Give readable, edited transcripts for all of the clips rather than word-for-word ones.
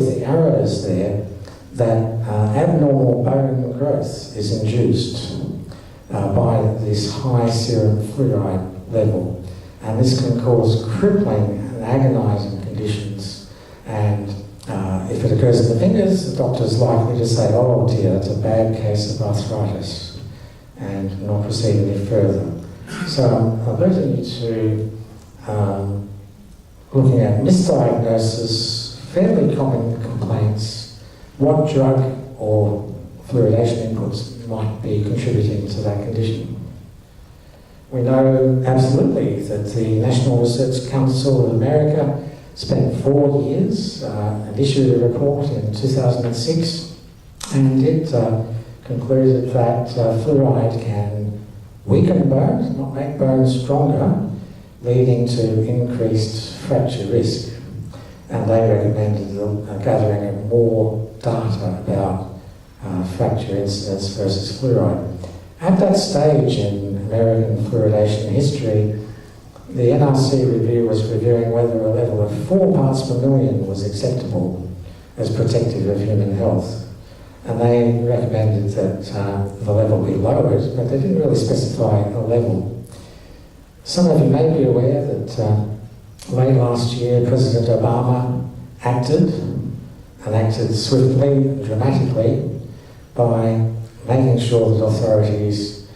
the arrows there, that abnormal bone growth is induced by this high serum fluoride level. And this can cause crippling and agonising conditions. And if it occurs in the fingers, the doctor's likely to say, oh dear, it's a bad case of arthritis, and not proceed any further. So I'm alerting you to looking at misdiagnosis, fairly common complaints, what drug or fluoridation inputs might be contributing to that condition. We know absolutely that the National Research Council of America spent 4 years and issued a report in 2006, and it concluded that fluoride can weaken bones, not make bones stronger, leading to increased fracture risk. And they recommended gathering of more data about fracture incidence versus fluoride. At that stage in American fluoridation history, the NRC review was reviewing whether a level of 4 parts per million was acceptable as protective of human health. And they recommended that the level be lowered, but they didn't really specify a level. Some of you may be aware that late last year, President Obama acted swiftly and dramatically by making sure that authorities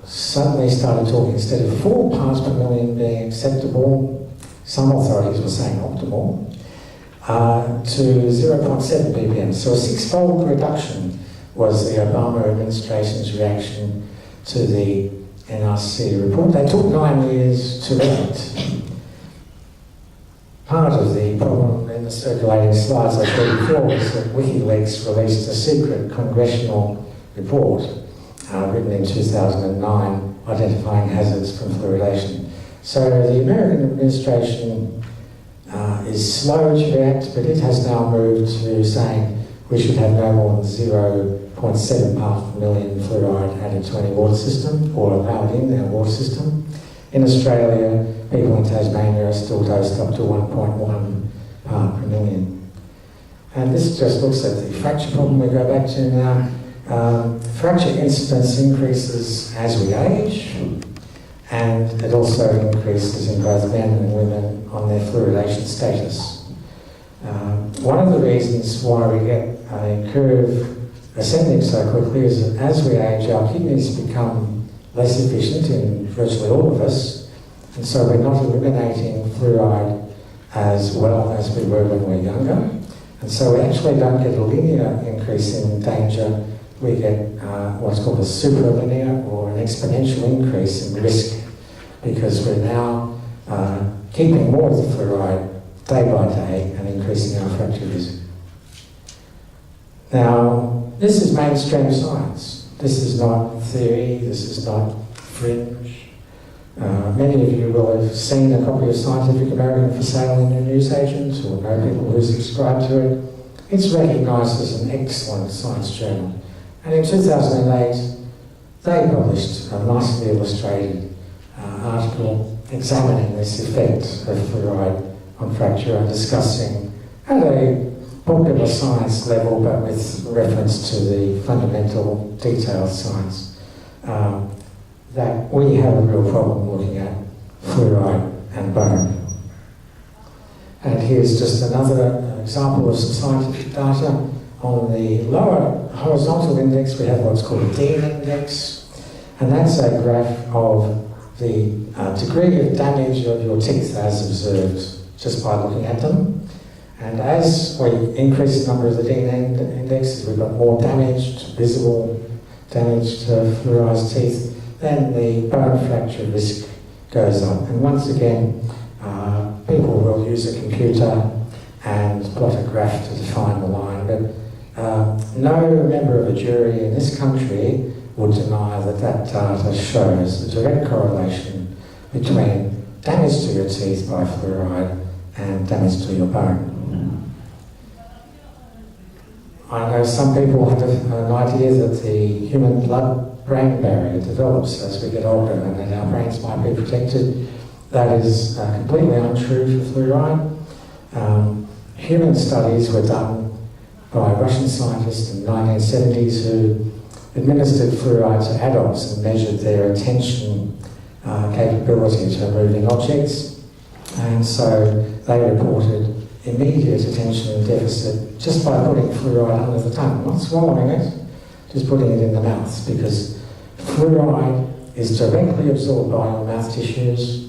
suddenly started talking, instead of 4 parts per million being acceptable, some authorities were saying optimal, to 0.7 ppm. So a 6-fold reduction was the Obama administration's reaction to the NRC report. They took 9 years to act. Part of the problem in the circulating slides I showed before was that WikiLeaks released a secret congressional report written in 2009 identifying hazards from fluoridation. So the American administration is slow to react, but it has now moved to saying we should have no more than 0.7 parts per million fluoride added to any water system, or allowed in their water system. In Australia, people in Tasmania are still dosed up to 1.1 part per million. And this just looks at the fracture problem we go back to now. Fracture incidence increases as we age, and it also increases in both men and women on their fluoridation status. One of the reasons why we get a curve ascending so quickly is that as we age, our kidneys become less efficient in virtually all of us, and so we're not eliminating fluoride as well as we were when we were younger. And so we actually don't get a linear increase in danger, we get what's called a superlinear or an exponential increase in risk, because we're now keeping more of the fluoride day by day and increasing our fracture risk. Now, this is mainstream science. This is not theory, this is not fringe. Many of you will have seen a copy of Scientific American for sale in your newsagent, or know people who subscribe to it. It's recognised as an excellent science journal. And in 2008, they published a nicely illustrated article examining this effect of fluoride on fracture and discussing at a popular science level, but with reference to the fundamental detailed science, that we have a real problem looking at fluoride and bone. And here's just another example of some scientific data. On the lower horizontal index, we have what's called a Dean index, and that's a graph of the degree of damage of your teeth as observed just by looking at them. And as we increase the number of the Dean indexes, we've got more damaged, visible damage to fluorized teeth, then the bone fracture risk goes up. And once again, people will use a computer and plot a graph to define the line, but no member of a jury in this country would deny that that data shows a direct correlation between damage to your teeth by fluoride and damage to your bone. I know some people have an idea that the human blood-brain barrier develops as we get older and that our brains might be protected. That is completely untrue for fluoride. human studies were done by Russian scientists in the 1970s who administered fluoride to adults and measured their attention capability to moving objects. And so they reported immediate attention deficit just by putting fluoride under the tongue, not swallowing it, just putting it in the mouth, because fluoride is directly absorbed by your mouth tissues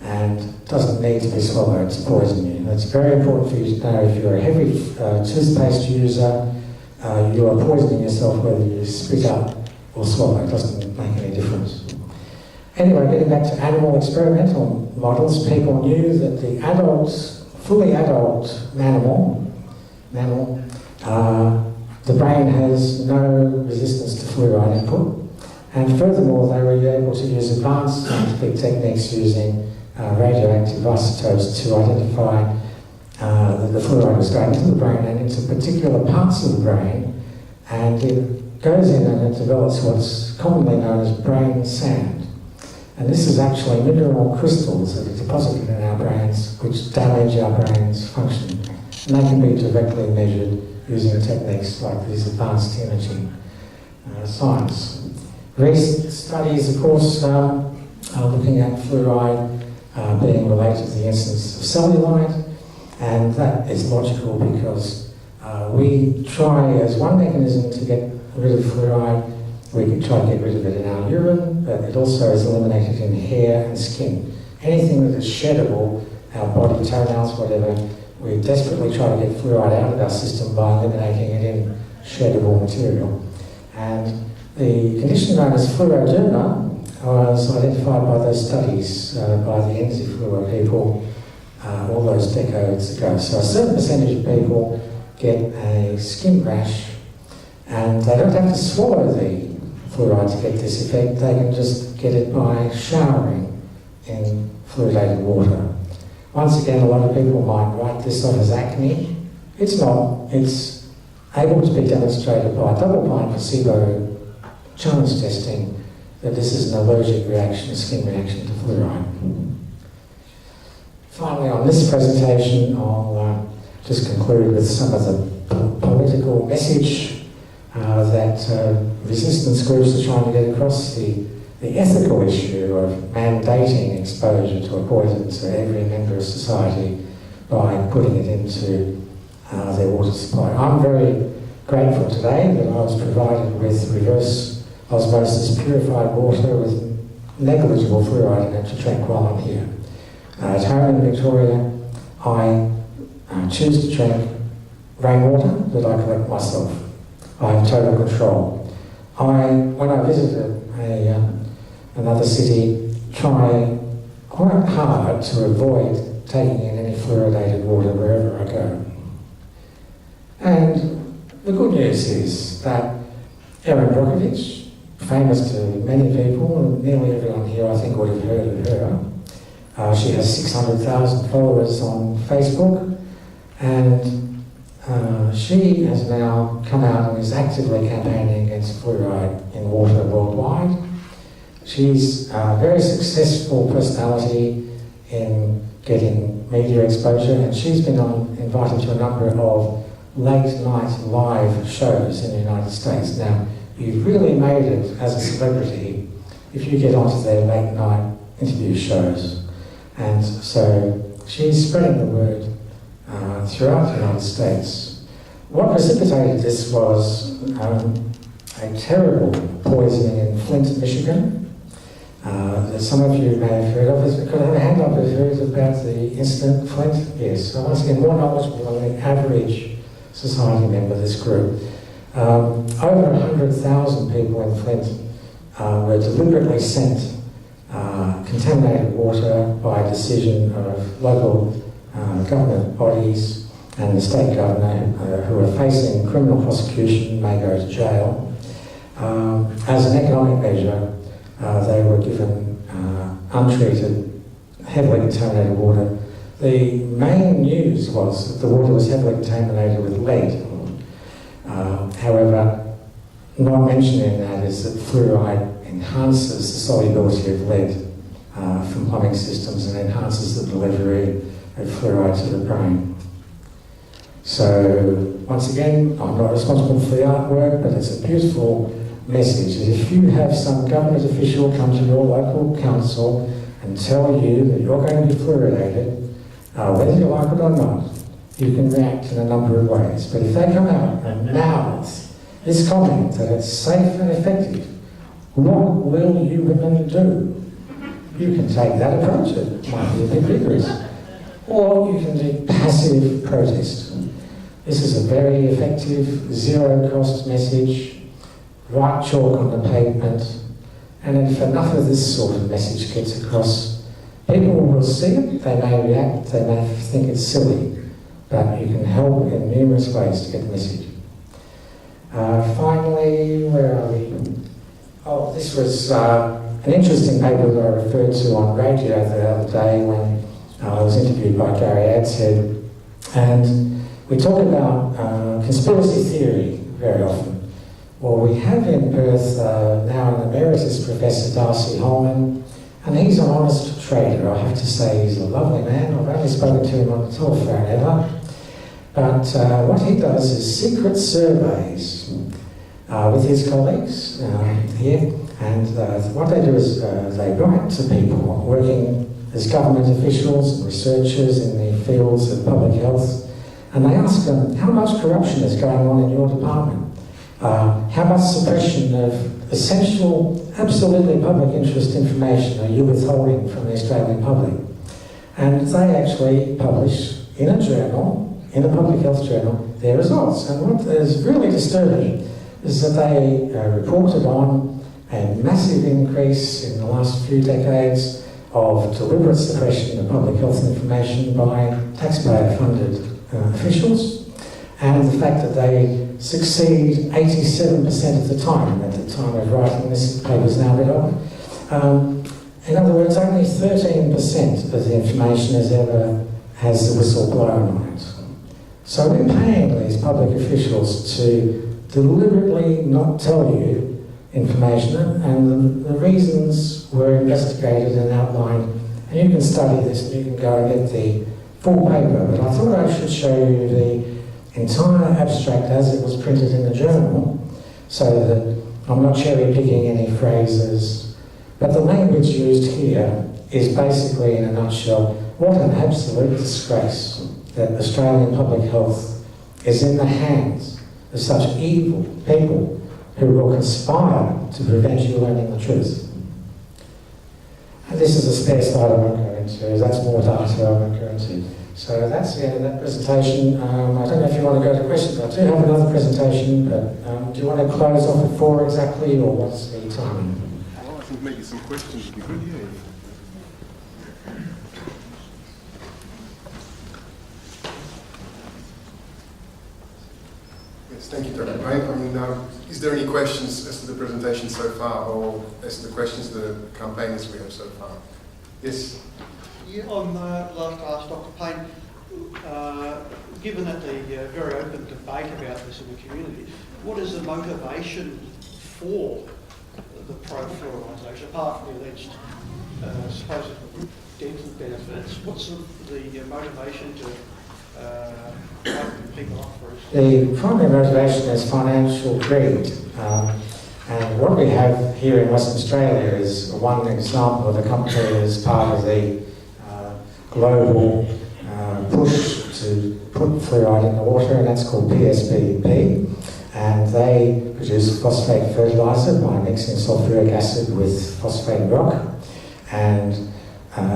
and doesn't need to be swallowed to poison you. It's very important for you to know if you're a heavy toothpaste user, you are poisoning yourself whether you spit up or swallow. It doesn't make any difference. Anyway, getting back to animal experimental models, people knew that the fully adult mammal, the brain has no resistance to fluoride input. And furthermore, they were able to use advanced scientific techniques using radioactive isotopes to identify that the fluoride was going into the brain and into particular parts of the brain, and it goes in and it develops what's commonly known as brain sand. And this is actually mineral crystals that are deposited in our brains which damage our brain's function. And they can be directly measured using techniques like these advanced imaging science. Recent studies, of course, are looking at fluoride being related to the incidence of cellulite, and that is logical because we try as one mechanism to get rid of fluoride. We can try to get rid of it in our urine, but it also is eliminated in hair and skin. Anything that is sheddable, our body, toenails, whatever, we desperately try to get fluoride out of our system by eliminating it in sheddable material. And the condition known as fluoroderma was identified by those studies by the NZ people all those decades ago. So a certain percentage of people get a skin rash, and they don't have to swallow the fluoride to get this effect. They can just get it by showering in fluoridated water. Once again, a lot of people might write this off as acne. It's not. It's able to be demonstrated by double-blind placebo challenge testing that this is an allergic reaction, a skin reaction to fluoride. Finally, on this presentation, I'll just conclude with some of the political message that resistance groups are trying to get across, the ethical issue of mandating exposure to a poison to every member of society by putting it into their water supply. I'm very grateful today that I was provided with reverse osmosis purified water with negligible fluoride in it to drink while I'm here. At home in Victoria, I choose to drink rainwater that I collect myself. I have total control. When I visit another city, try quite hard to avoid taking in any fluoridated water wherever I go. And the good news is that Erin Brockovich, famous to many people, nearly everyone here I think would have heard of her. She has 600,000 followers on Facebook, and she has now come out and is actively campaigning against fluoride in water worldwide. She's a very successful personality in getting media exposure, and she's been invited to a number of late-night live shows in the United States. Now, you've really made it as a celebrity if you get onto their late-night interview shows. And so she's spreading the word throughout the United States. What precipitated this was a terrible poisoning in Flint, Michigan. That some of you may have heard of. Could I have a hand up who's heard about the incident in Flint? Yes. So once again, more knowledgeable than the average society member of this group. Over 100,000 people in Flint were deliberately sent contaminated water by decision of local government bodies, and the state governor who are facing criminal prosecution may go to jail. As an economic measure, they were given untreated, heavily contaminated water. The main news was that the water was heavily contaminated with lead. However, not mentioned in that is that fluoride enhances the solubility of lead from plumbing systems and enhances the delivery of fluoride to the brain. So, once again, I'm not responsible for the artwork, but it's a beautiful message. If you have some government official come to your local council and tell you that you're going to be fluoridated, whether you like it or not, you can react in a number of ways. But if they come out and mouth this comment that it's safe and effective, what will you women do? You can take that approach, it might be a bit vigorous. Or you can do passive protest. This is a very effective, zero-cost message, write chalk on the pavement, and if enough of this sort of message gets across, people will see it, they may react, they may think it's silly, but you can help in numerous ways to get the message. Finally, where are we? Oh, this was an interesting paper that I referred to on radio the other day when I was interviewed by Gary Adshead, and we talk about conspiracy theory very often. Well, we have in Perth now an emeritus professor, Darcy Holman, and he's an honest trader. I have to say he's a lovely man. I've only spoken to him on the telephone ever. But what he does is secret surveys with his colleagues here, and what they do is they write to people working as government officials and researchers in the fields of public health, and they ask them, how much corruption is going on in your department? How much suppression of essential, absolutely public interest information are you withholding from the Australian public? And they actually publish in a journal, in a public health journal, their results. And what is really disturbing is that they reported on a massive increase in the last few decades of deliberate suppression of public health information by taxpayer-funded officials, and the fact that they succeed 87% of the time. At the time of writing this paper's now a bit old. In other words, only 13% of the information has the whistle blown on it. So we're paying these public officials to deliberately not tell you information, and the reasons were investigated and outlined, and you can study this and you can go and get the full paper, but I thought I should show you the entire abstract as it was printed in the journal, so that I'm not cherry picking any phrases, but the language used here is basically, in a nutshell, what an absolute disgrace that Australian public health is in the hands of such evil people who will conspire to prevent you learning the truth. And this is a spare slide I won't go into, that's more data I won't go into. So that's the end of that presentation. I don't know if you want to go to questions. I do have another presentation, but do you want to close off at 4 exactly, or what's the timing? Well, I think maybe some questions would be good, yeah. Yes, thank you, Dr. Payne. I mean, is there any questions as to the presentation so far, or as to the questions to the campaigners we have so far? Yes? Yeah, I'd like to ask Dr. Payne, given that the very open debate about this in the community, what is the motivation for the pro-fluoridation, apart from the alleged supposed dental benefits? What's the motivation to open people up for it? The primary motivation is financial greed. And what we have here in Western Australia is one example of a company as part of the global push to put fluoride in the water, and that's called PSBP. And they produce phosphate fertiliser by mixing sulfuric acid with phosphate rock. And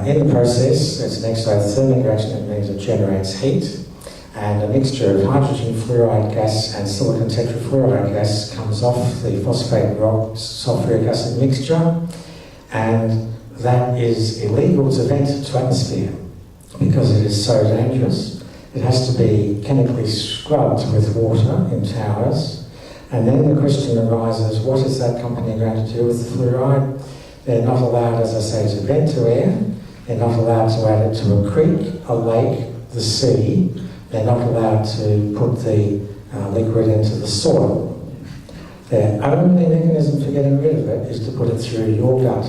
in the process, it's an exothermic reaction, it means it generates heat. And a mixture of hydrogen fluoride gas and silicon tetrafluoride gas comes off the phosphate rock sulfuric acid mixture, and that is illegal to vent to atmosphere because it is so dangerous. It has to be chemically scrubbed with water in towers, and then the question arises, what is that company going to do with the fluoride? They're not allowed, as I say, to vent to air. They're not allowed to add it to a creek, a lake, the sea. They're not allowed to put the liquid into the soil. Their only mechanism for getting rid of it is to put it through your gut.